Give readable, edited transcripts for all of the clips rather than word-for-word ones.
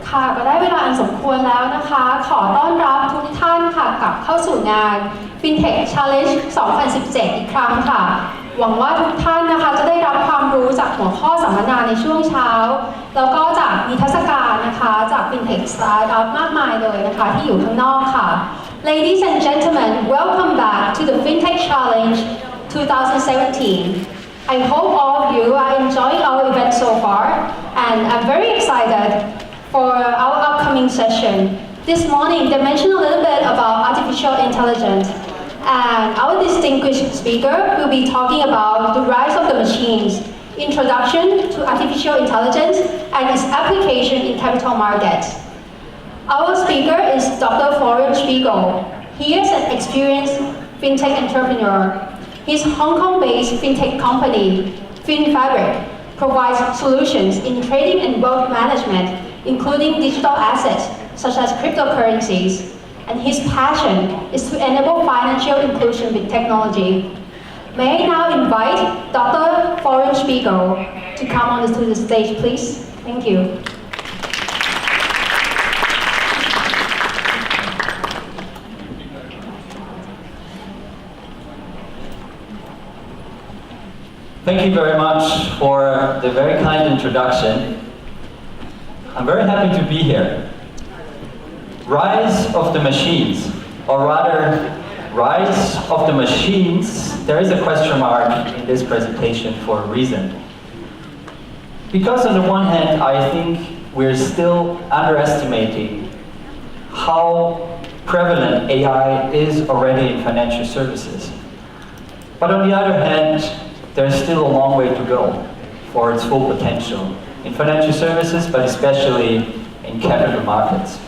ค่ะก็ได้เวลาอันสมควรแล้วนะคะขอต้อนรับทุกท่านค่ะกลับเข้าสู่งาน FinTech Challenge 2017 อีกครั้งค่ะหวังว่าทุกท่านนะคะจะได้รับความรู้จากหัวข้อสัมมนาในช่วงเช้าแล้วก็จากนิทรรศการนะคะจาก FinTech Startup มากมายเลยนะคะที่อยู่ข้างนอกค่ะ Ladies and gentlemen, welcome back to the FinTech Challenge 2017. I hope all of you are enjoying our event so far, and I'm very excited for our upcoming session. This morning, they mentioned a little bit about artificial intelligence, and our distinguished speaker will be talking about the rise of the machines, introduction to artificial intelligence, and its application in capital markets. Our speaker is Dr. Florian Spiegl. He is an experienced FinTech entrepreneur. His Hong Kong-based FinTech company, FinFabrik, provides solutions in trading and wealth management, including digital assets such as cryptocurrencies. And his passion is to enable financial inclusion with technology. May I now invite Dr. Florian Spiegl to come on to the stage, please? Thank you. Thank you very much for the very kind introduction. I'm very happy to be here. Rise of the machines, or rather, rise of the machines, there is a question mark in this presentation for a reason. Because on the one hand, I think we're still underestimating how prevalent AI is already in financial services. But on the other hand, there's still a long way to go for its full potential in financial services, but especially in capital markets.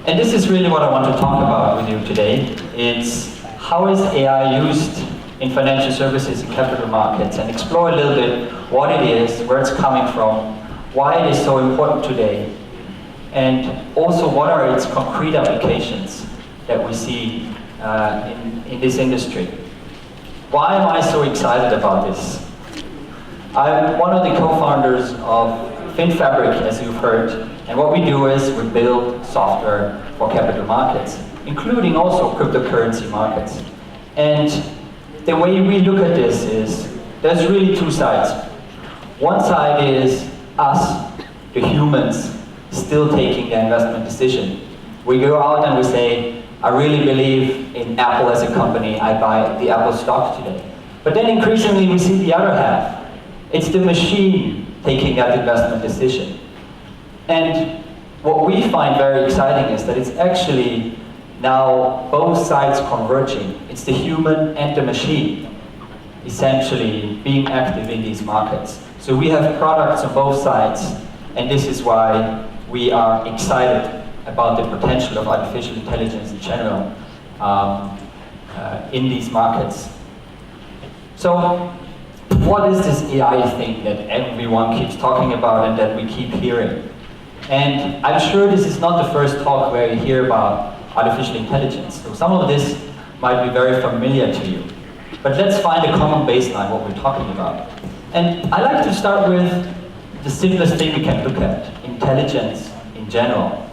And this is really what I want to talk about with you today. It's how is AI used in financial services and capital markets, and explore a little bit what it is, where it's coming from, why it is so important today, and also what are its concrete applications that we see in this industry. Why am I so excited about this? I'm one of the co-founders of FinFabrik, as you've heard, and what we do is we build software for capital markets, including also cryptocurrency markets. And the way we look at this is, there's really two sides. One side is us, the humans, still taking the investment decision. We go out and we say, I really believe in Apple as a company, I buy the Apple stock today. But then increasingly we see the other half. It's the machine taking that investment decision. And what we find very exciting is that it's actually now both sides converging. It's the human and the machine essentially being active in these markets. So we have products on both sides, and this is why we are excited about the potential of artificial intelligence in general in these markets. So what is this AI thing that everyone keeps talking about and that we keep hearing? And I'm sure this is not the first talk where you hear about artificial intelligence. So some of this might be very familiar to you. But let's find a common baseline, what we're talking about. And I like to start with the simplest thing we can look at, intelligence in general.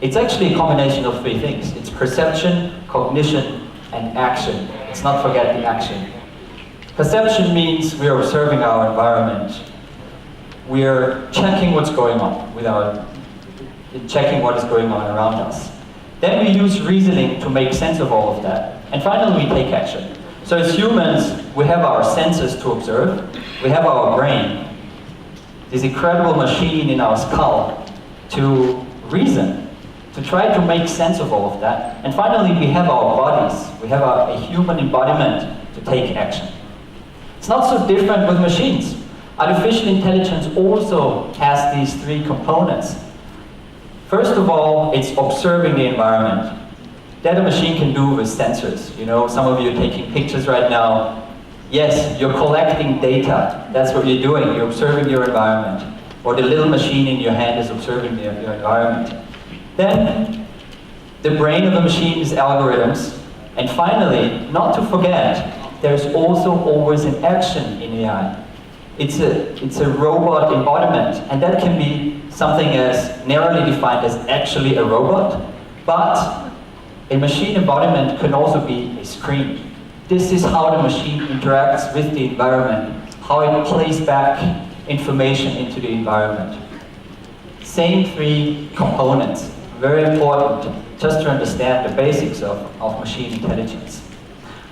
It's actually a combination of three things. It's perception, cognition, and action. Let's not forget the action. Perception means we're observing our environment. We're checking what's going on checking what is going on around us. Then we use reasoning to make sense of all of that. And finally, we take action. So as humans, we have our senses to observe. We have our brain, this incredible machine in our skull to reason, to try to make sense of all of that. And finally, we have our bodies. We have a human embodiment to take action. It's not so different with machines. Artificial intelligence also has these three components. First of all, it's observing the environment. That a machine can do with sensors. You know, some of you are taking pictures right now. Yes, you're collecting data. That's what you're doing. You're observing your environment. Or the little machine in your hand is observing your environment. Then, the brain of the machine is algorithms. And finally, not to forget, there's also always an action in AI. it's a robot embodiment, and that can be something as narrowly defined as actually a robot, but a machine embodiment can also be a screen. This is how the machine interacts with the environment, how it plays back information into the environment. Same three components, very important just to understand the basics of machine intelligence.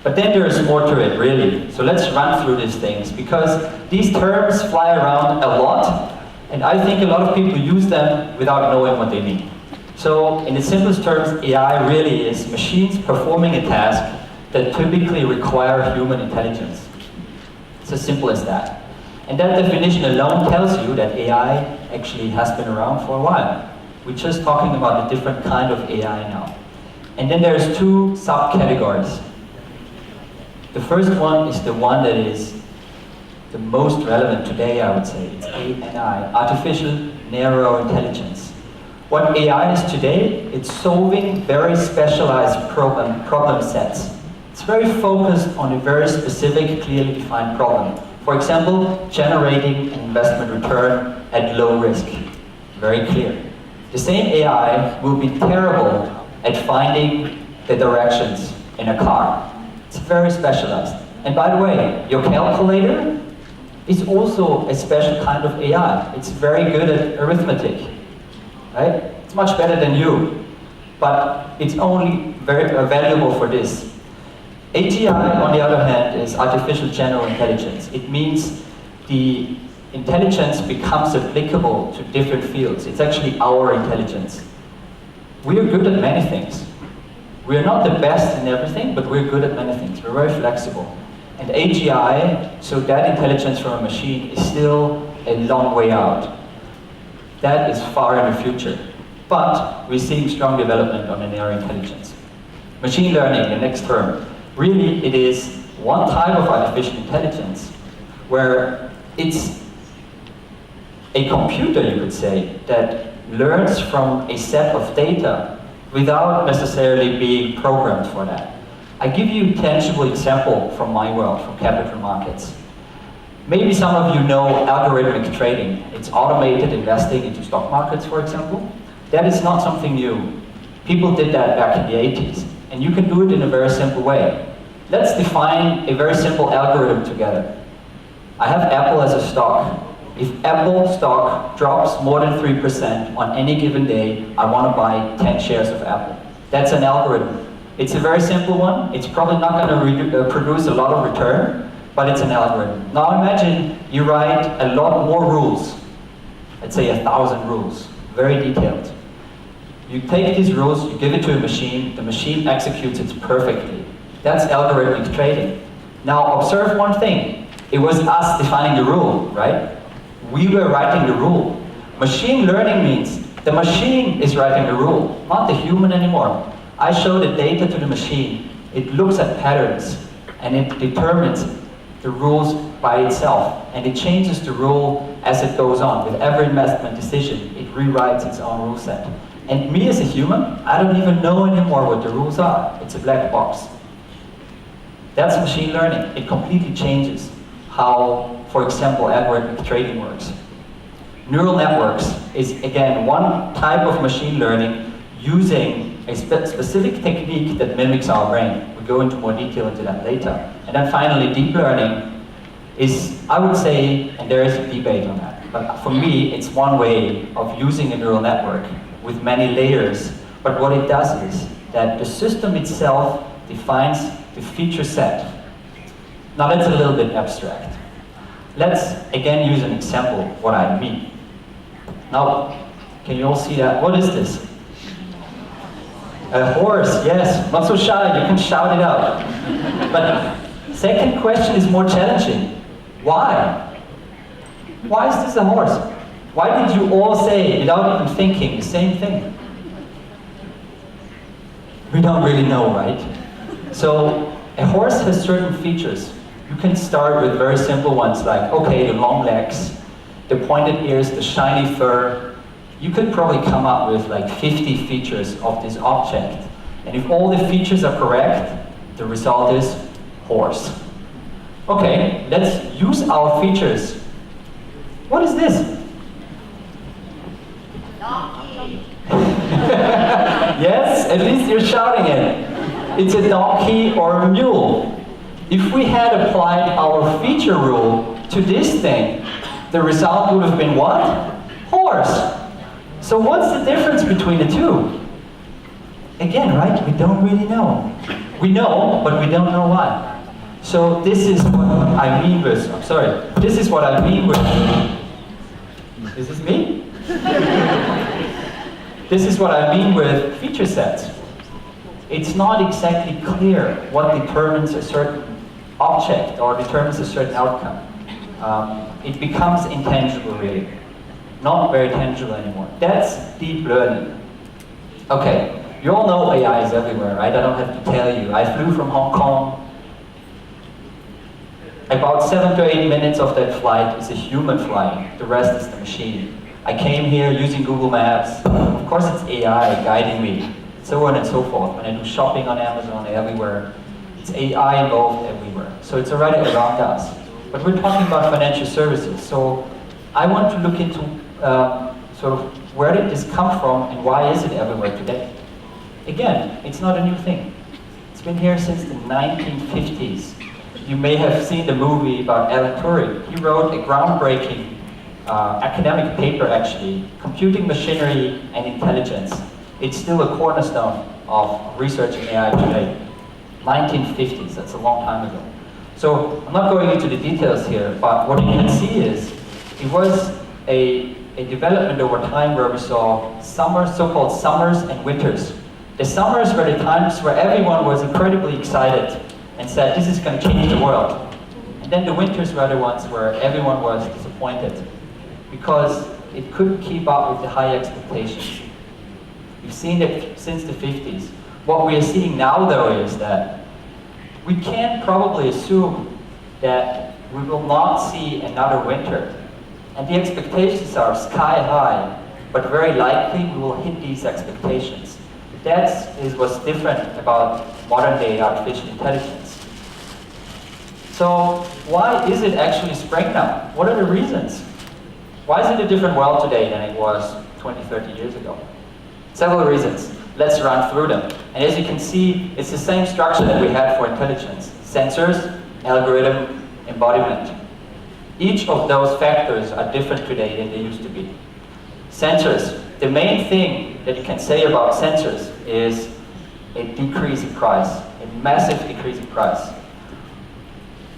But then there is more to it, really. So let's run through these things, because these terms fly around a lot, and I think a lot of people use them without knowing what they mean. So in the simplest terms, AI really is machines performing a task that typically require human intelligence. It's as simple as that. And that definition alone tells you that AI actually has been around for a while. We're just talking about a different kind of AI now. And then there's two subcategories. The first one is the one that is the most relevant today, I would say. It's ANI, Artificial Narrow Intelligence. What AI is today, it's solving very specialized problem sets. It's very focused on a very specific, clearly defined problem. For example, generating an investment return at low risk. Very clear. The same AI will be terrible at finding the directions in a car. It's very specialized. And by the way, your calculator is also a special kind of AI. It's very good at arithmetic, right? It's much better than you, but it's only very valuable for this. AGI, on the other hand, is artificial general intelligence. It means the intelligence becomes applicable to different fields. It's actually our intelligence. We are good at many things. We are not the best in everything, but we're good at many things. We're very flexible. And AGI, so that intelligence from a machine, is still a long way out. That is far in the future. But we're seeing strong development on an narrow intelligence. Machine learning, the next term. Really, it is one type of artificial intelligence where it's a computer, you could say, that learns from a set of data without necessarily being programmed for that. I give you a tangible example from my world, from capital markets. Maybe some of you know algorithmic trading. It's automated investing into stock markets, for example. That is not something new. People did that back in the 80s. And you can do it in a very simple way. Let's define a very simple algorithm together. I have Apple as a stock. If Apple stock drops more than 3% on any given day, I want to buy 10 shares of Apple. That's an algorithm. It's a very simple one. It's probably not going to produce a lot of return, but it's an algorithm. Now imagine you write a lot more rules. Let's say 1,000 rules, very detailed. You take these rules, you give it to a machine, the machine executes it perfectly. That's algorithmic trading. Now observe one thing. It was us defining the rule, right? We were writing the rule. Machine learning means the machine is writing the rule, not the human anymore. I show the data to the machine. It looks at patterns and it determines the rules by itself. And it changes the rule as it goes on. With every investment decision, it rewrites its own rule set. And me as a human, I don't even know anymore what the rules are. It's a black box. That's machine learning. It completely changes how, for example, algorithmic trading works. Neural networks is, again, one type of machine learning using a specific technique that mimics our brain. We'll go into more detail into that later. And then finally, deep learning is, I would say, and there is a debate on that, but for me, it's one way of using a neural network with many layers. But what it does is that the system itself defines the feature set. Now that's a little bit abstract. Let's again use an example of what I mean. Now, can you all see that? What is this? A horse, yes. Not so shy, you can shout it out. But second question is more challenging. Why? Why is this a horse? Why did you all say, without even thinking, the same thing? We don't really know, right? So, a horse has certain features. You can start with very simple ones like, okay, the long legs, the pointed ears, the shiny fur. You could probably come up with like 50 features of this object. And if all the features are correct, the result is horse. Okay, let's use our features What is this? Yes, at least you're shouting it. It's a donkey or a mule. If we had applied our feature rule to this thing, the result would have been what? Horse. So what's the difference between the two? Again, right? We don't really know. We know, but we don't know why. So this is what I mean with, I'm sorry, this is what I mean with, is this me? This is what I mean with feature sets. It's not exactly clear what determines a certain object or determines a certain outcome. It becomes intangible really, not very tangible anymore. That's deep learning. Okay, you all know AI is everywhere, right? I don't have to tell you. I flew from Hong Kong. About 7 to 8 minutes of that flight is a human flying. The rest is the machine. I came here using Google Maps. Of course it's AI guiding me, so on and so forth. When I do shopping on Amazon, everywhere, it's AI involved everywhere. So it's already around us. But we're talking about financial services. So I want to look into sort of where did this come from and why is it everywhere today? Again, it's not a new thing. It's been here since the 1950s. You may have seen the movie about Alan Turing. He wrote a groundbreaking academic paper actually, Computing Machinery and Intelligence. It's still a cornerstone of research in AI today. 1950s, that's a long time ago. So I'm not going into the details here, but what you can see is it was a development over time where we saw summers, so-called summers and winters. The summers were the times where everyone was incredibly excited and said, this is going to change the world. And then the winters were the ones where everyone was disappointed because it couldn't keep up with the high expectations. We've seen it since the 50s. What we are seeing now, though, is that we can probably assume that we will not see another winter. And the expectations are sky high, but very likely we will hit these expectations. That is what's different about modern day artificial intelligence. So why is it actually spring now? What are the reasons? Why is it a different world today than it was 20, 30 years ago? Several reasons. Let's run through them. And as you can see, it's the same structure that we had for intelligence. Sensors, algorithm, embodiment. Each of those factors are different today than they used to be. Sensors. The main thing that you can say about sensors is a decrease in price, a massive decrease in price.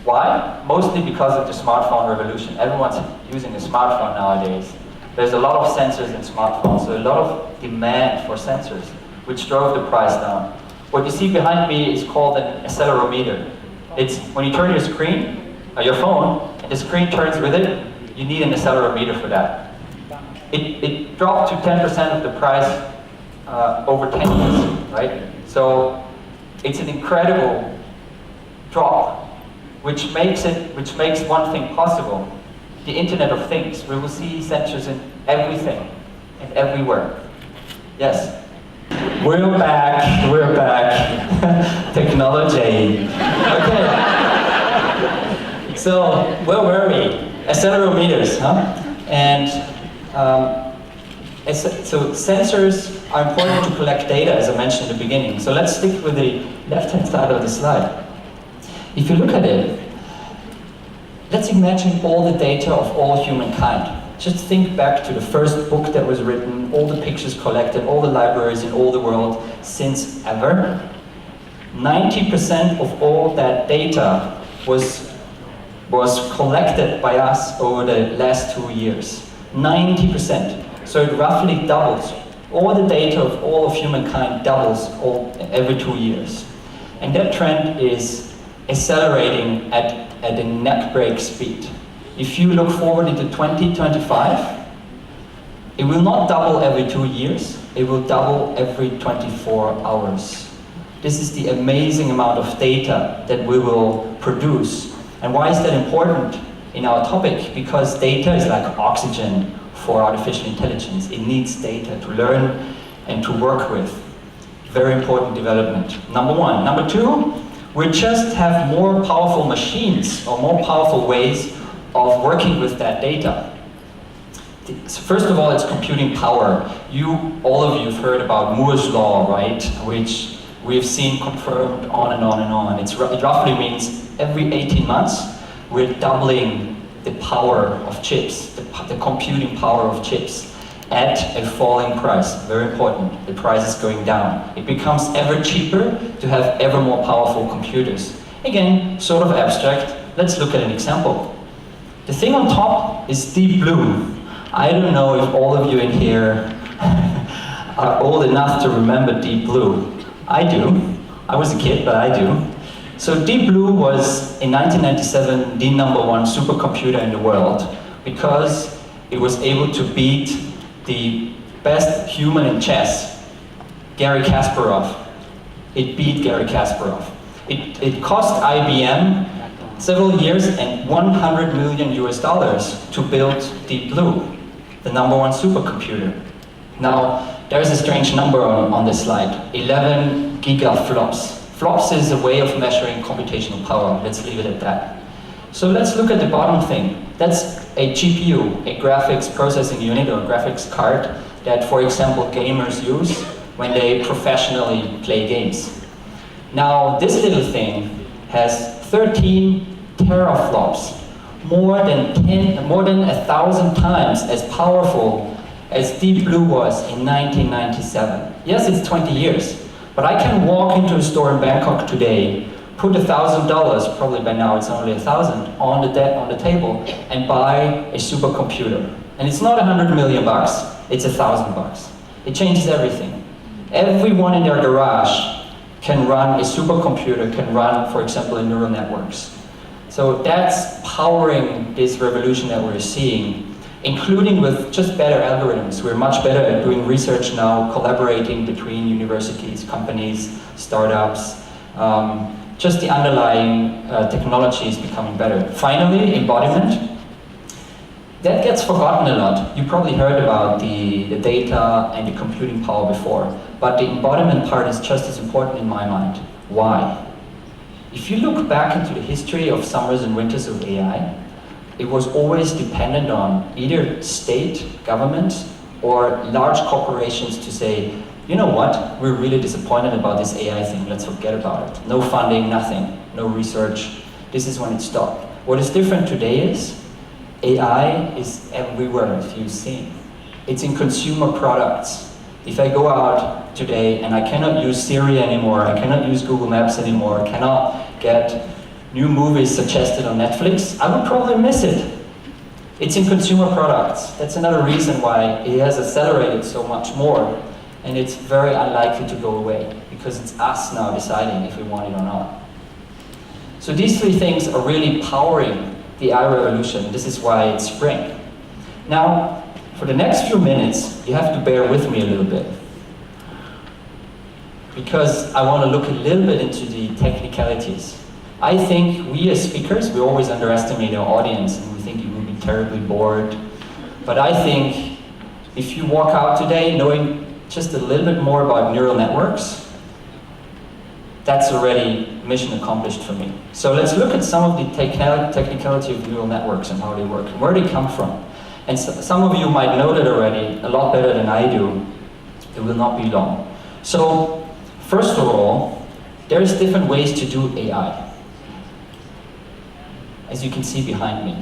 Why? Mostly because of the smartphone revolution. Everyone's using a smartphone nowadays. There's a lot of sensors in smartphones, so a lot of demand for sensors, which drove the price down. What you see behind me is called an accelerometer. It's when you turn your screen, your phone, and the screen turns with it, you need an accelerometer for that. It dropped to 10% of the price over 10 years, right? So it's an incredible drop, which makes one thing possible. The Internet of Things. We will see sensors in everything and everywhere. Yes? We're back. Technology. Okay. So, where were we? Accelerometers, huh? And so sensors are important to collect data, as I mentioned in the beginning. So let's stick with the left-hand side of the slide. If you look at it, let's imagine all the data of all humankind. Just think back to the first book that was written, all the pictures collected, all the libraries in all the world since ever. 90% of all that data was collected by us over the last 2 years. 90%. So it roughly doubles. All the data of all of humankind doubles every 2 years. And that trend is accelerating at a neck break speed. If you look forward into 2025, it will not double every 2 years, it will double every 24 hours. This is the amazing amount of data that we will produce. And why is that important in our topic? Because data is like oxygen for artificial intelligence. It needs data to learn and to work with. Very important development. Number one. Number two, we just have more powerful machines or more powerful ways of working with that data. First of all, it's computing power. All of you have heard about Moore's law, right? Which we've seen confirmed on and on and on. It roughly means every 18 months, we're doubling the power of chips, the computing power of chips at a falling price. Very important. The price is going down. It becomes ever cheaper to have ever more powerful computers. Again, sort of abstract. Let's look at an example. The thing on top is Deep Blue. I don't know if all of you in here are old enough to remember Deep Blue. I do. I was a kid, but I do. So Deep Blue was, in 1997, the #1 supercomputer in the world because it was able to beat the best human in chess, Garry Kasparov. It beat Garry Kasparov. It cost IBM several years and $100 million to build Deep Blue, the #1 supercomputer. Now, there's a strange number on this slide, 11 gigaflops. Flops is a way of measuring computational power. Let's leave it at that. So let's look at the bottom thing. That's a GPU, a graphics processing unit or graphics card that, for example, gamers use when they professionally play games. Now, this little thing has 13 teraflops, more than 1,000 times as powerful as Deep Blue was in 1997. Yes, it's 20 years, but I can walk into a store in Bangkok today, put $1,000, probably by now it's only 1,000, on the table and buy a supercomputer. And it's not $100 million, it's $1,000. It changes everything. Everyone in their garage can run a supercomputer, can run, for example, a neural networks. So that's powering this revolution that we're seeing, including with just better algorithms. We're much better at doing research now, collaborating between universities, companies, startups. Just the underlying technology is becoming better. Finally, embodiment. That gets forgotten a lot. You probably heard about the data and the computing power before, but the embodiment part is just as important in my mind. Why? If you look back into the history of summers and winters of AI, it was always dependent on either state, government, or large corporations to say, you know what, we're really disappointed about this AI thing, let's forget about it. No funding, nothing, no research. This is when it stopped. What is different today is, AI is everywhere, if you've seen. It's in consumer products. If I go out today and I cannot use Siri anymore, I cannot use Google Maps anymore, I cannot get new movies suggested on Netflix, I would probably miss it. It's in consumer products. That's another reason why it has accelerated so much more, and it's very unlikely to go away, because it's us now deciding if we want it or not. So these three things are really powering the AI revolution. This is why it's spring. Now, for the next few minutes, you have to bear with me a little bit, because I want to look a little bit into the technicalities. I think we as speakers, we always underestimate our audience and we think you will be terribly bored. But I think if you walk out today knowing just a little bit more about neural networks, that's already mission accomplished for me. So let's look at some of the technicality of neural networks and how they work, and where they come from. And some of you might know that already a lot better than I do. It will not be long. So first of all, there's different ways to do AI. As you can see behind me.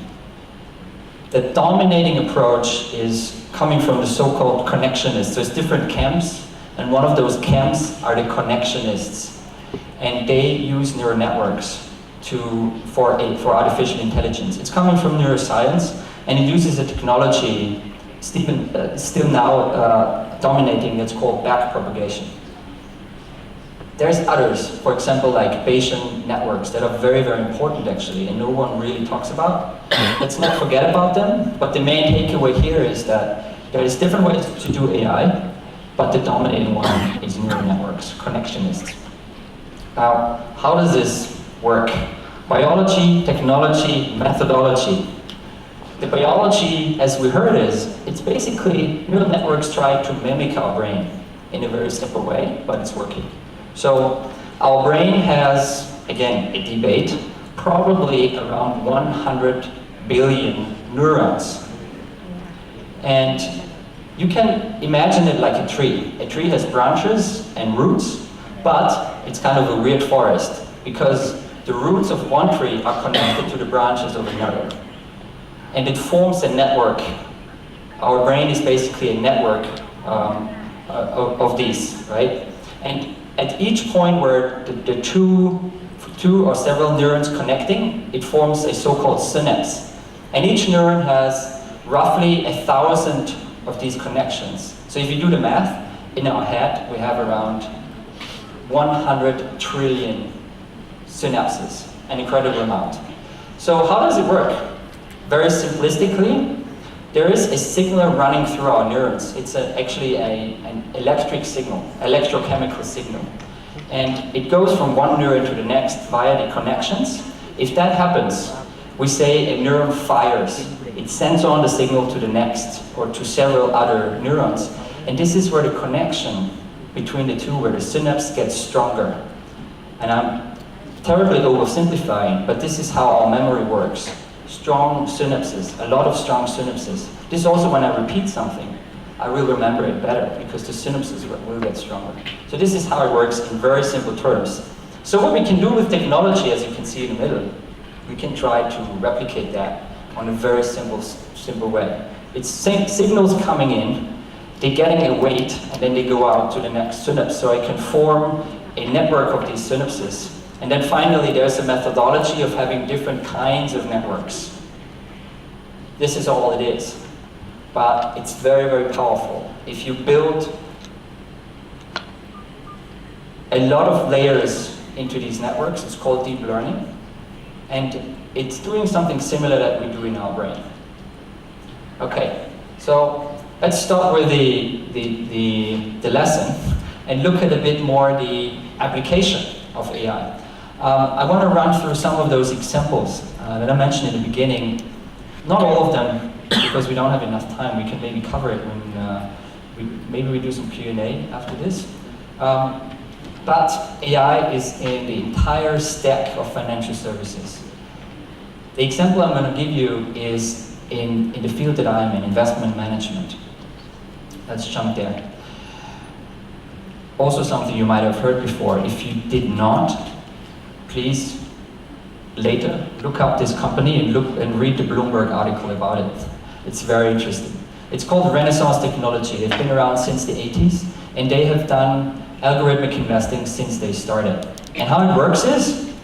The dominating approach is coming from the so-called connectionists. There's different camps, and one of those camps are the connectionists. And they use neural networks for artificial intelligence. It's coming from neuroscience, and it uses a technology still now dominating that's called backpropagation. There's others, for example, like Bayesian networks that are very, very important actually, and no one really talks about. Let's not forget about them, but the main takeaway here is that there is different ways to do AI, but the dominating one is neural networks, connectionists. Now, how does this work? Biology, technology, methodology. The biology, as we heard, it's basically neural networks try to mimic our brain in a very simple way, but it's working. So our brain has, again, a debate, probably around 100 billion neurons. And you can imagine it like a tree. A tree has branches and roots, but it's kind of a weird forest because the roots of one tree are connected to the branches of another. And it forms a network. Our brain is basically a network of these, right? And at each point where the two or several neurons connecting, it forms a so-called synapse. And each neuron has roughly 1,000 of these connections. So if you do the math, in our head we have around 100 trillion synapses, an incredible amount. So how does it work? Very simplistically, there is a signal running through our neurons. It's actually an electric signal, electrochemical signal. And it goes from one neuron to the next via the connections. If that happens, we say a neuron fires. It sends on the signal to the next or to several other neurons. And this is where the connection between the two, where the synapse gets stronger. And I'm terribly oversimplifying, but this is how our memory works. Strong synapses, a lot of strong synapses. This is also when I repeat something, I will remember it better because the synapses will get stronger. So this is how it works in very simple terms. So what we can do with technology, as you can see in the middle, we can try to replicate that on a very simple way. It's signals coming in, they're getting a weight, and then they go out to the next synapse. So I can form a network of these synapses. And then finally, there's a methodology of having different kinds of networks. This is all it is. But it's very, very powerful. If you build a lot of layers into these networks, it's called deep learning. And it's doing something similar that we do in our brain. Okay, so let's start with the lesson and look at a bit more the application of AI. I want to run through some of those examples that I mentioned in the beginning. Not all of them, because we don't have enough time. We can maybe cover it when maybe we do some Q&A after this. But AI is in the entire stack of financial services. The example I'm going to give you is in the field that I'm in, investment management. Let's jump there. Also something you might have heard before. If you did not, please later look up this company and read the Bloomberg article about it. It's very interesting. It's called Renaissance Technology. They've been around since the 80s, and they have done algorithmic investing since they started. And how it works is,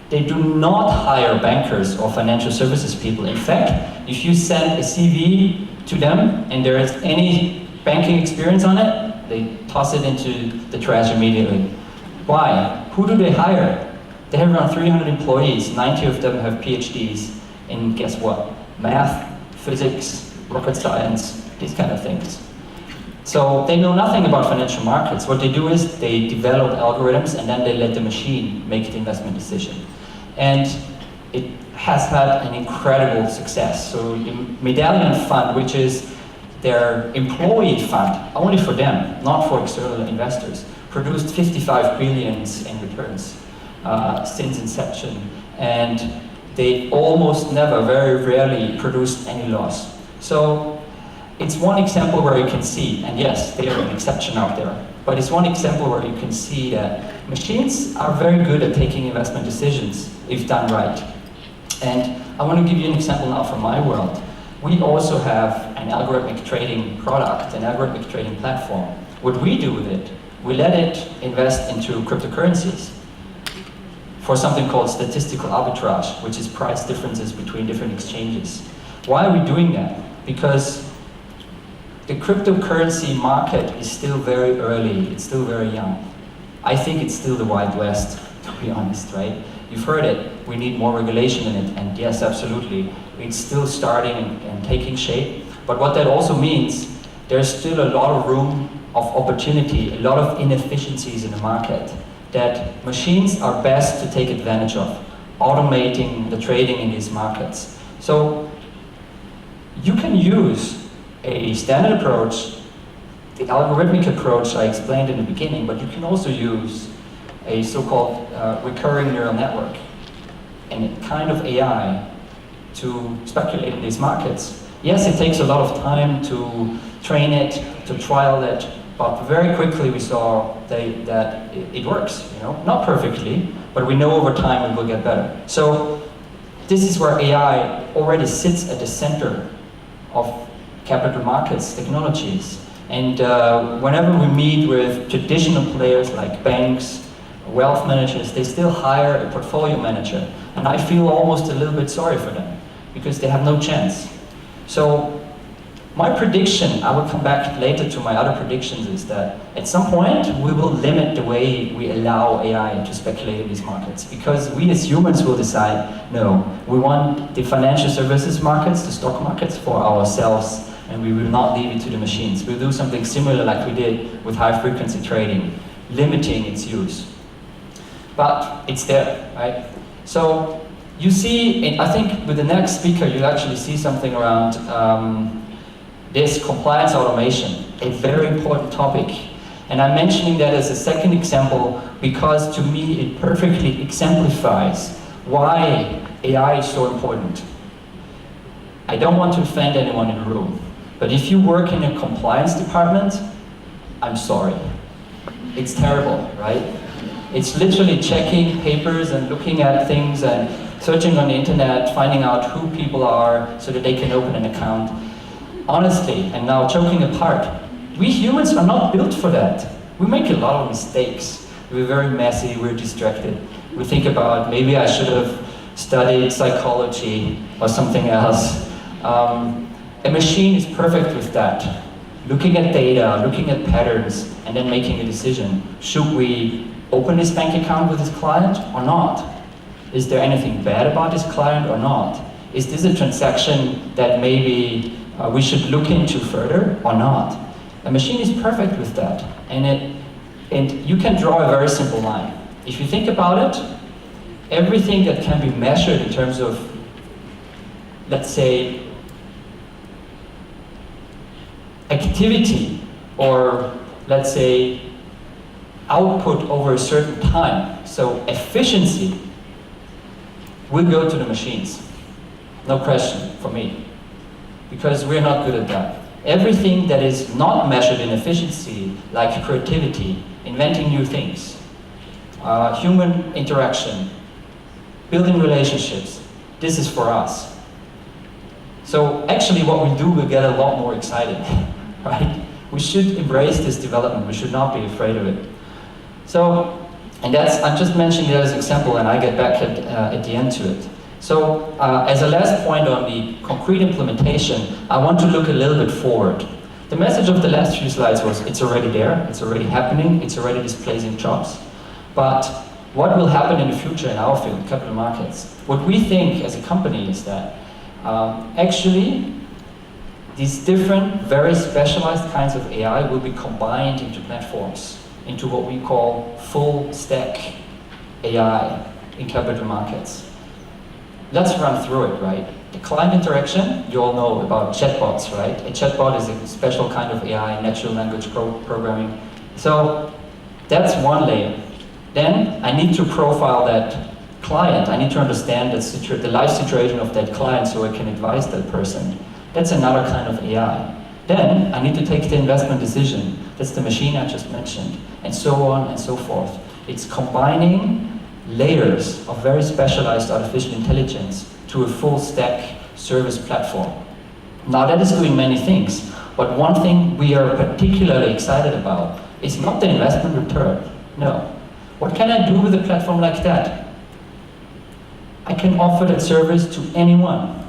they do not hire bankers or financial services people. In fact, if you send a CV to them and there is any banking experience on it, they toss it into the trash immediately. Why? Who do they hire? They have around 300 employees, 90 of them have PhDs in, guess what? Math, physics, rocket science, these kind of things. So they know nothing about financial markets. What they do is they develop algorithms and then they let the machine make the investment decision. And it has had an incredible success. So the Medallion Fund, which is their employee fund, only for them, not for external investors, produced 55 billion in returns since inception. And they almost never, very rarely produced any loss. So it's one example where you can see, and yes, they are an exception out there, but it's one example where you can see that machines are very good at taking investment decisions if done right. And I want to give you an example now from my world. We also have an algorithmic trading product, an algorithmic trading platform. What we do with it, we let it invest into cryptocurrencies for something called statistical arbitrage, which is price differences between different exchanges. Why are we doing that? Because the cryptocurrency market is still very early, it's still very young. I think it's still the Wild West, to be honest, right? You've heard it, we need more regulation in it, and yes, absolutely. It's still starting and taking shape, but what that also means, there's still a lot of room of opportunity, a lot of inefficiencies in the market that machines are best to take advantage of, automating the trading in these markets. So you can use a standard approach, the algorithmic approach I explained in the beginning, but you can also use a so-called recurring neural network and a kind of AI to speculate in these markets. Yes, it takes a lot of time to train it, to trial it, but very quickly we saw that it works, not perfectly, but we know over time it will get better. So this is where AI already sits at the center of capital markets technologies. And whenever we meet with traditional players like banks, wealth managers, they still hire a portfolio manager. And I feel almost a little bit sorry for them because they have no chance. So my prediction, I will come back later to my other predictions, is that at some point we will limit the way we allow AI to speculate in these markets, because we as humans will decide, no, we want the financial services markets, the stock markets for ourselves, and we will not leave it to the machines. We'll do something similar like we did with high frequency trading, limiting its use. But it's there, right? So you see, I think with the next speaker, you'll actually see something around this compliance automation, a very important topic. And I'm mentioning that as a second example because to me it perfectly exemplifies why AI is so important. I don't want to offend anyone in the room, but if you work in a compliance department, I'm sorry. It's terrible, right? It's literally checking papers and looking at things and searching on the internet, finding out who people are so that they can open an account. Honestly, and now joking apart, we humans are not built for that. We make a lot of mistakes. We're very messy, we're distracted. We think about, maybe I should have studied psychology or something else. A machine is perfect with that. Looking at data, looking at patterns, and then making a decision. Should we open this bank account with this client or not? Is there anything bad about this client or not? Is this a transaction that maybe we should look into further or not? A machine is perfect with that, and you can draw a very simple line. If you think about it, everything that can be measured in terms of, let's say, activity, or let's say output over a certain time, so efficiency, will go to the machines. No question for me, because we're not good at that. Everything that is not measured in efficiency, like creativity, inventing new things, human interaction, building relationships, this is for us. So actually what we do will get a lot more exciting, right? We should embrace this development, we should not be afraid of it. So, and I'm just mentioning that as an example, and I get back at the end to it. So, as a last point on the concrete implementation, I want to look a little bit forward. The message of the last few slides was, it's already there, it's already happening, it's already displacing jobs. But what will happen in the future in our field, capital markets? What we think as a company is that actually these different, very specialized kinds of AI will be combined into platforms, into what we call full stack AI in capital markets. Let's run through it, right? The client interaction, you all know about chatbots, right? A chatbot is a special kind of AI, natural language programming. So that's one layer. Then I need to profile that client. I need to understand the life situation of that client so I can advise that person. That's another kind of AI. Then I need to take the investment decision. That's the machine I just mentioned, and so on and so forth. It's combining layers of very specialized artificial intelligence to a full stack service platform. Now that is doing many things, but one thing we are particularly excited about is not the investment return, no. What can I do with a platform like that? I can offer that service to anyone.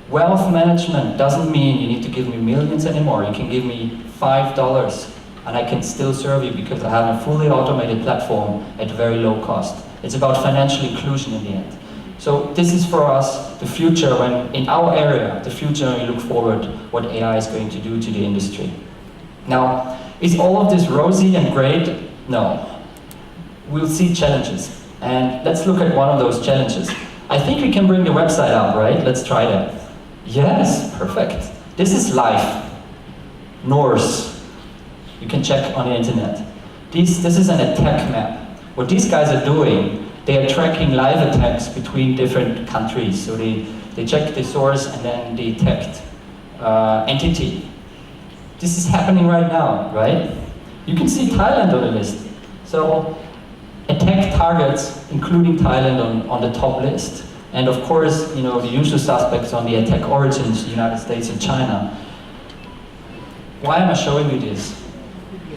Wealth management doesn't mean you need to give me millions anymore. You can give me $5 and I can still serve you because I have a fully automated platform at very low cost. It's about financial inclusion in the end. So this is for us the future when, in our area, the future when we look forward what AI is going to do to the industry. Now, is all of this rosy and great? No. We'll see challenges. And let's look at one of those challenges. I think we can bring the website up, right? Let's try that. Yes, perfect. This is live. Norse. You can check on the internet. This is an attack map. What these guys are doing, they are tracking live attacks between different countries. So they They check the source and then they detect entity. This is happening right now, right? You can see Thailand on the list. So attack targets, including Thailand on the top list. And of course, you know, the usual suspects on the attack origins, the United States and China. Why am I showing you this?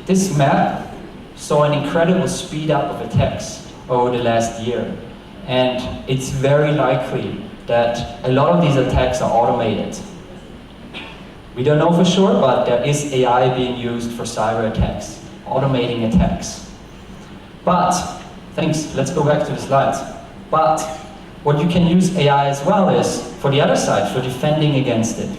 This map saw an incredible speed up of attacks over the last year. And it's very likely that a lot of these attacks are automated. We don't know for sure, but there is AI being used for cyber attacks, automating attacks. But, thanks, let's go back to the slides. But what you can use AI as well is for the other side, for defending against it.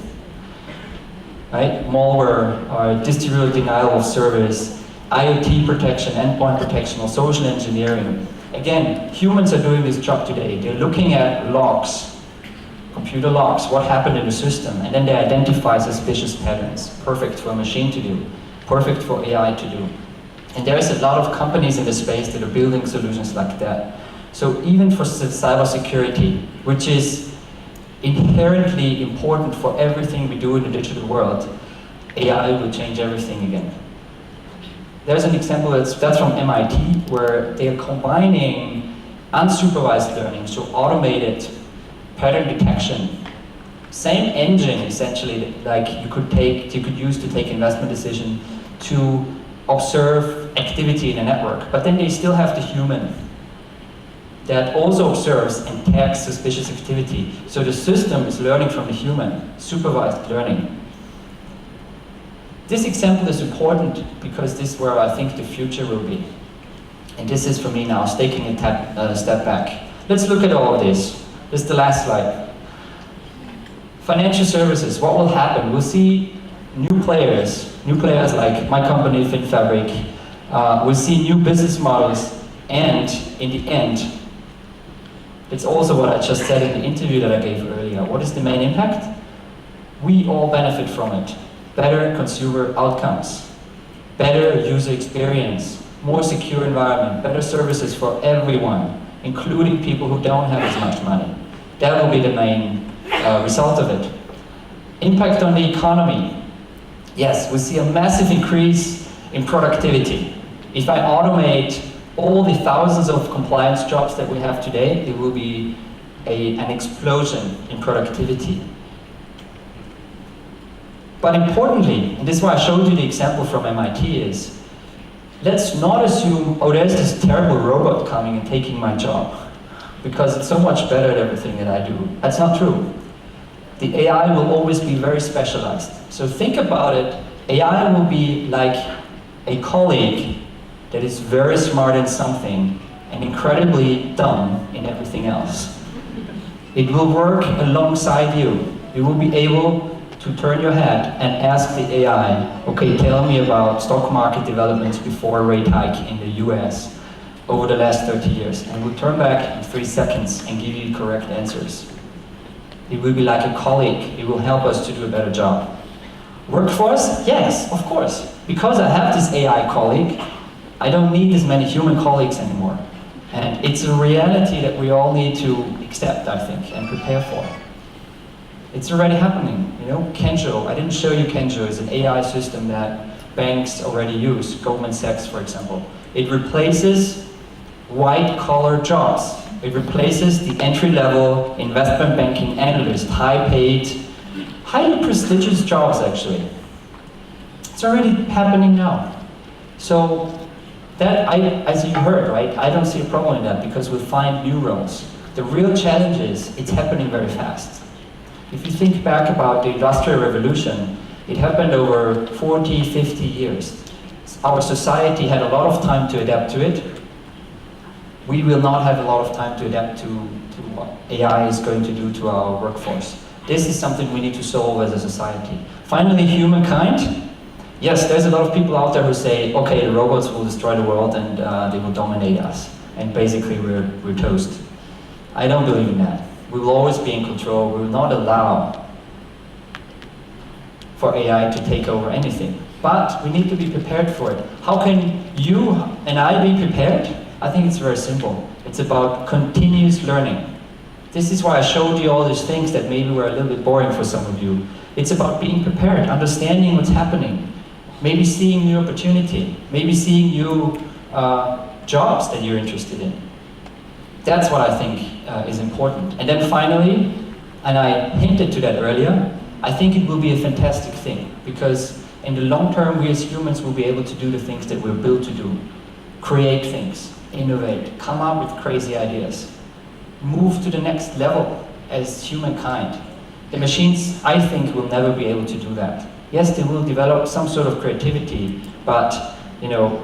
Right? Malware, distributed denial of service, IoT protection, endpoint protection, or social engineering. Again, humans are doing this job today. They're looking at logs, computer logs, what happened in the system, and then they identify suspicious patterns. Perfect for a machine to do, perfect for AI to do. And there's a lot of companies in the space that are building solutions like that. So even for cybersecurity, which is inherently important for everything we do in the digital world, AI will change everything again. There's an example that's from MIT, where they are combining unsupervised learning, so automated pattern detection. Same engine, essentially, like you could use to take investment decision to observe activity in a network, but then they still have the human that also observes and tags suspicious activity. So the system is learning from the human, supervised learning. This example is important because this is where I think the future will be. And this is for me now, taking a step back. Let's look at all of this. This is the last slide. Financial services, what will happen? We'll see new players like my company, FinFabrik. We'll see new business models, and in the end, it's also what I just said in the interview that I gave earlier. What is the main impact? We all benefit from it. Better consumer outcomes, better user experience, more secure environment, better services for everyone, including people who don't have as much money. That will be the main result of it. Impact on the economy. Yes, we see a massive increase in productivity. If I automate all the thousands of compliance jobs that we have today, there will be an explosion in productivity. But importantly, and this is why I showed you the example from MIT, is let's not assume, oh, there's this terrible robot coming and taking my job because it's so much better at everything that I do. That's not true. The AI will always be very specialized. So think about it, AI will be like a colleague that is very smart in something and incredibly dumb in everything else. It will work alongside you. You will be able to turn your head and ask the AI, okay, tell me about stock market developments before a rate hike in the US over the last 30 years. And we'll turn back in 3 seconds and give you correct answers. It will be like a colleague. It will help us to do a better job. Workforce? Yes, of course. Because I have this AI colleague, I don't need as many human colleagues anymore. And it's a reality that we all need to accept, I think, and prepare for. It's already happening, you know, Kenjo, I didn't show you Kenjo, it's an AI system that banks already use, Goldman Sachs, for example. It replaces white-collar jobs. It replaces the entry-level investment banking analyst, high-paid, highly prestigious jobs, actually. It's already happening now. So, that, as you heard, right, I don't see a problem in that because we'll find new roles. The real challenge is, it's happening very fast. If you think back about the Industrial Revolution, it happened over 40, 50 years. Our society had a lot of time to adapt to it. We will not have a lot of time to adapt to what AI is going to do to our workforce. This is something we need to solve as a society. Finally, humankind. Yes, there's a lot of people out there who say, okay, the robots will destroy the world and they will dominate us. And basically we're toast. I don't believe in that. We will always be in control. We will not allow for AI to take over anything. But we need to be prepared for it. How can you and I be prepared? I think it's very simple. It's about continuous learning. This is why I showed you all these things that maybe were a little bit boring for some of you. It's about being prepared, understanding what's happening, maybe seeing new opportunity, maybe seeing new jobs that you're interested in. That's what I think is important. And then finally, and I hinted to that earlier, I think it will be a fantastic thing, because in the long term, we as humans will be able to do the things that we're built to do. Create things, innovate, come up with crazy ideas, move to the next level as humankind. The machines, I think, will never be able to do that. Yes, they will develop some sort of creativity, but, you know,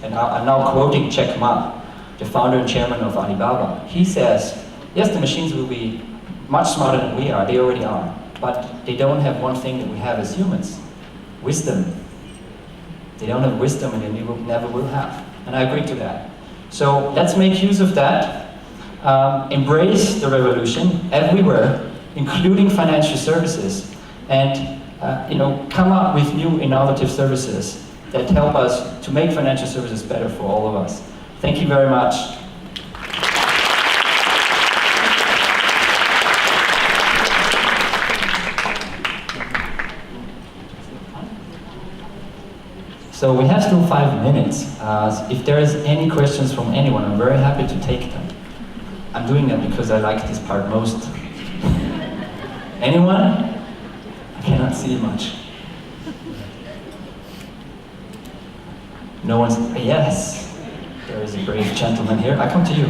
and I'm now quoting Jack Ma, the founder and chairman of Alibaba. He says, yes, the machines will be much smarter than we are, they already are, but they don't have one thing that we have as humans, wisdom. They don't have wisdom, and they never will have. And I agree to that. So let's make use of that, embrace the revolution everywhere, including financial services, and you know, come up with new innovative services that help us to make financial services better for all of us. Thank you very much. So we have still 5 minutes. If there is any questions from anyone, I'm very happy to take them. I'm doing that because I like this part most. Anyone? I cannot see much. No one's, yes. There is a brave gentleman here. I come to you.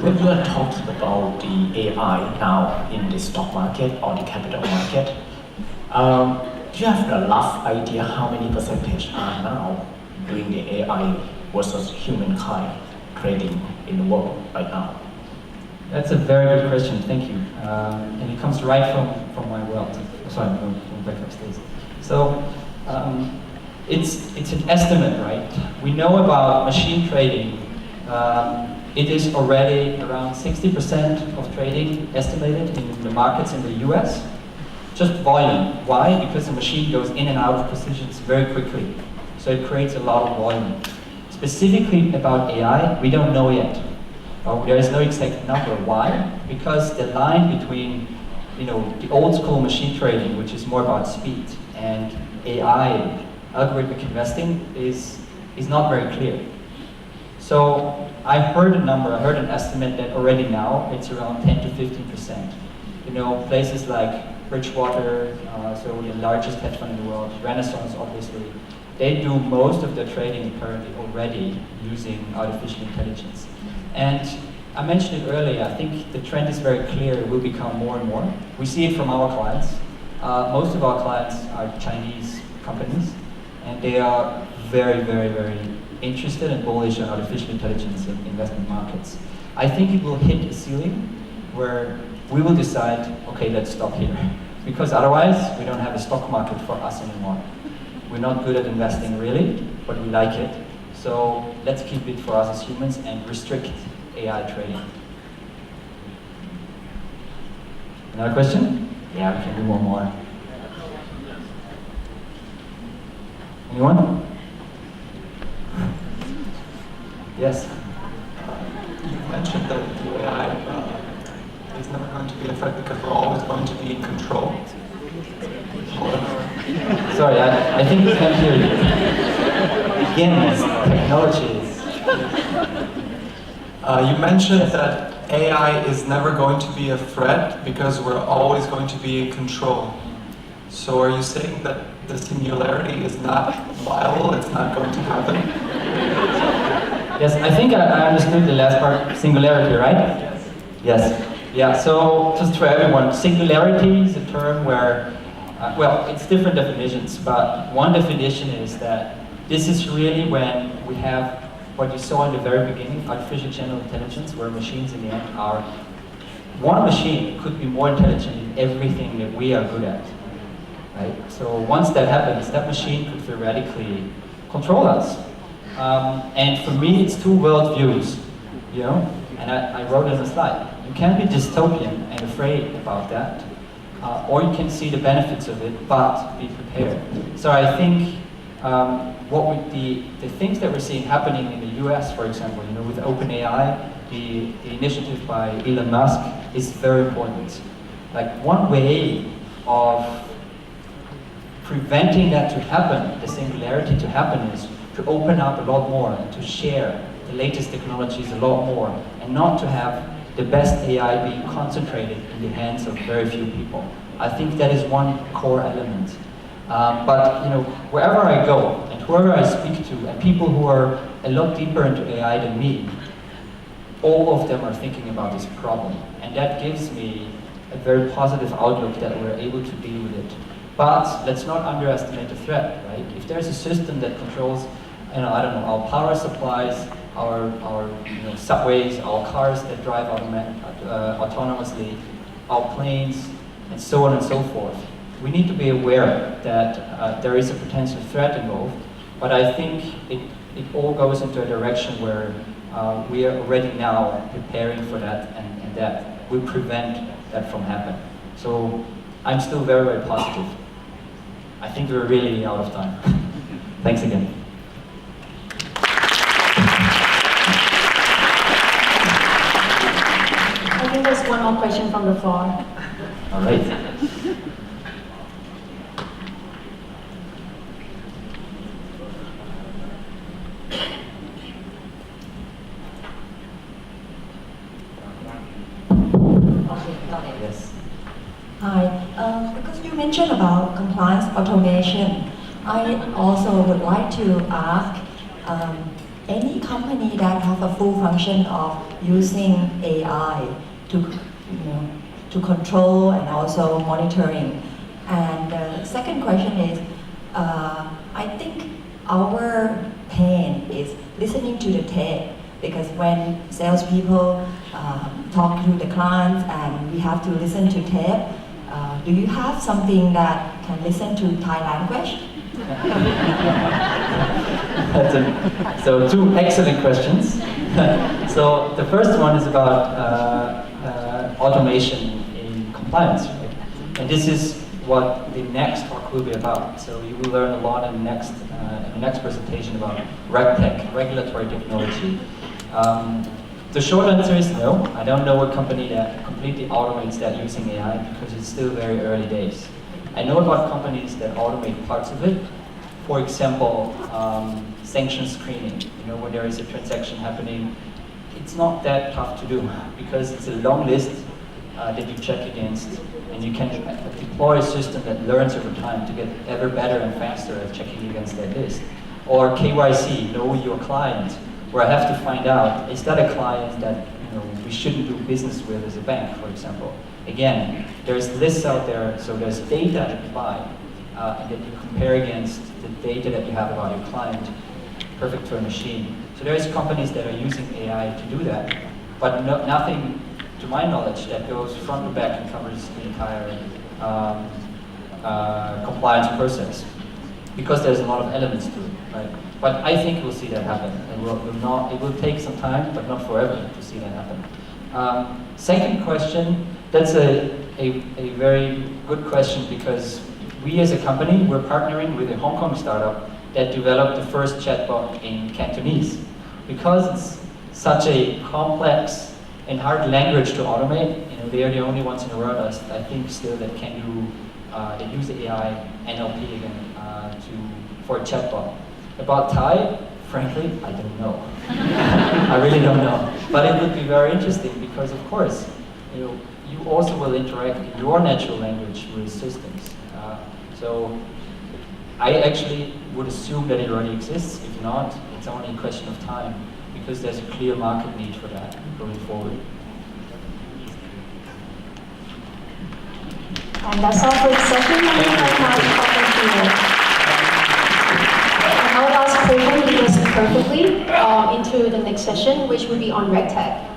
When you are talking about the AI now in the stock market or the capital market, do you have a rough idea how many percentage are now doing the AI versus humankind trading in the world right now? That's a very good question, thank you. And it comes right from my world. Sorry, I'm going back upstairs. So, it's an estimate, right? We know about machine trading. It is already around 60% of trading estimated in the markets in the US. Just volume. Why? Because the machine goes in and out of positions very quickly. So it creates a lot of volume. Specifically about AI, we don't know yet. There is no exact number. Why? Because the line between, you know, the old school machine trading, which is more about speed, and AI, algorithmic investing, is not very clear. So I heard a number, I heard an estimate that already now it's around 10 to 15%. You know, places like Bridgewater, so the largest hedge fund in the world, Renaissance obviously, they do most of their trading apparently already using artificial intelligence. And I mentioned it earlier, I think the trend is very clear, it will become more and more. We see it from our clients. Most of our clients are Chinese companies, and they are very, very, very interested and bullish on artificial intelligence in investment markets. I think it will hit a ceiling where we will decide, okay, let's stop here. Because otherwise, we don't have a stock market for us anymore. We're not good at investing really, but we like it. So let's keep it for us as humans and restrict AI trading. Another question? Yeah, we can do one more. Anyone? Yes. You mentioned that the AI is never going to be a threat because we're always going to be in control. Sorry, I think we can't hear you. Again, it's technologies. You mentioned that AI is never going to be a threat because we're always going to be in control. So are you saying that the singularity is not viable, it's not going to happen? Yes, I think I understood the last part, singularity, right? Yes. Yes. Yeah, so just for everyone, singularity is a term where, well, it's different definitions, but one definition is that this is really when we have what you saw in the very beginning, artificial general intelligence, where machines in the end are, one machine could be more intelligent in everything that we are good at, right? So once that happens, that machine could theoretically control us. And for me, it's two worldviews, you know, and I wrote it on a slide. You can be dystopian and afraid about that, or you can see the benefits of it, but be prepared. So I think what would the things that we're seeing happening in the US, for example, with OpenAI, the initiative by Elon Musk is very important. Like one way of preventing that to happen, the singularity to happen, is to open up a lot more and to share the latest technologies a lot more, and not to have the best AI being concentrated in the hands of very few people. I think that is one core element. But wherever I go and whoever I speak to, and people who are a lot deeper into AI than me, all of them are thinking about this problem, and that gives me a very positive outlook that we're able to deal with it. But let's not underestimate the threat, right? If there's a system that controls, I don't know, our power supplies, our subways, our cars that drive autonomously, our planes, and so on and so forth, we need to be aware that there is a potential threat involved. But I think it all goes into a direction where we are already now preparing for that, and that will prevent that from happening. So I'm still very, very positive. I think we're really out of time. Thanks again. I think there's one more question from the floor. All right. Yes. Hi. Because you mentioned about compliance automation, I also would like to ask any company that have a full function of using AI to control and also monitoring. And the second question is, I think our pain is listening to the tape, because when salespeople talk to the clients and we have to listen to tape, do you have something that can listen to Thai language? So two excellent questions. So the first one is about automation in compliance, right? And this is what the next talk will be about. So you will learn a lot in the next presentation about RegTech, regulatory technology. The short answer is no. I don't know a company that completely automates that using AI, because it's still very early days. I know about companies that automate parts of it. For example, sanction screening. When there is a transaction happening, it's not that tough to do, because it's a long list that you check against, and you can deploy a system that learns over time to get ever better and faster at checking against that list. Or KYC, know your client, where I have to find out, is that a client that we shouldn't do business with as a bank, for example. Again, there's lists out there, so there's data that you buy, and that you compare against the data that you have about your client, perfect for a machine. So there's companies that are using AI to do that, but nothing, to my knowledge, that goes front to back and covers the entire compliance process, because there's a lot of elements to it, right? But I think we'll see that happen. It will take some time, but not forever, to see that happen. Second question, that's a very good question, because we as a company, we're partnering with a Hong Kong startup that developed the first chatbot in Cantonese. Because it's such a complex and hard language to automate, they are the only ones in the world, I think, still that can do, they use AI, NLP again, for a chatbot. About Thai, frankly, I don't know. I really don't know. But it would be very interesting, because of course, you also will interact in your natural language with systems. So I actually would assume that it already exists. If not, it's only a question of time, because there's a clear market need for that going forward. And that's all for the session. And I'll ask Florian to lead us perfectly into the next session, which will be on RegTech.